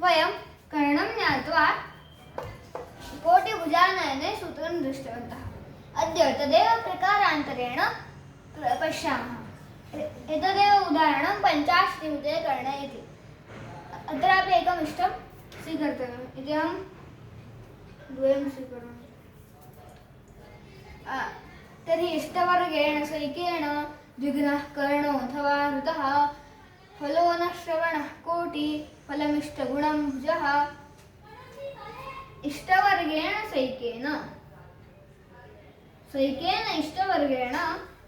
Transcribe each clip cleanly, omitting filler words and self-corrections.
वयं कर्णं ज्ञात्वा कोटिभुजानयने सूत्रं दृष्टवन्तः। अद्य तदेव प्रकारान्तरेण पश्यामः। एतदेव उदाहरणं 50 कर्ण इति। अत्रापि एकम् इष्टं स्वीकर्तव्यम् इति अहं द्वयं स्वीकरोमि। तर्हि इष्टवर्गेण सैकेन द्विघ्नः कर्णो अथवा ऋतः फलो न श्रवणः कोटि फलमिष्टगुणं भुजः। इष्टवर्गेण सैकेन इष्टवर्गेण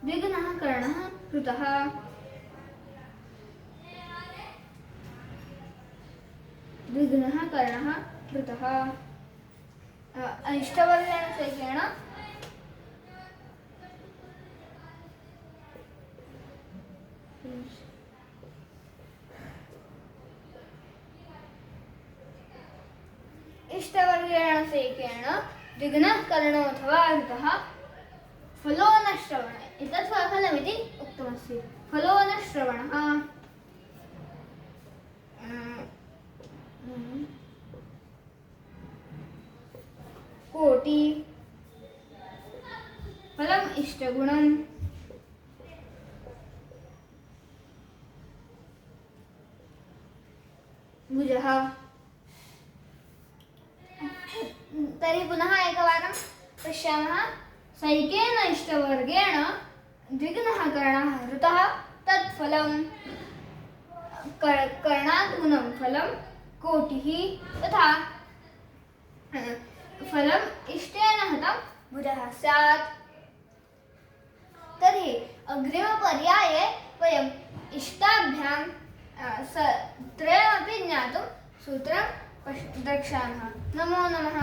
द्विघ्नः कर्णः ऋतः। द्विघ्नः कर्णः ऋतः। इष्टवर्गेण सैकेन इष्टवर्गेण सैकेन द्विघ्नः कर्णो अथवा ऋतः फलो न श्रवणः। एतत् फलमिति उक्तमस्ति। फलो न श्रवणः कोटि फलम् इष्टगुणं भुजः। तर्हि पुनः एकवारं पश्यामः। सैकेन इष्टवर्गेण द्विघ्नः कर्णः ऋतः तत् फलं कर्णात् गुणं फलं कोटिः तथा फलम् इष्टेन हतं भुजः स्यात्। तर्हि अग्रिमपर्याये वयम् इष्टाभ्यां त्रयमपि ज्ञातुं सूत्रं द्रक्ष्यामः। नमो नमः।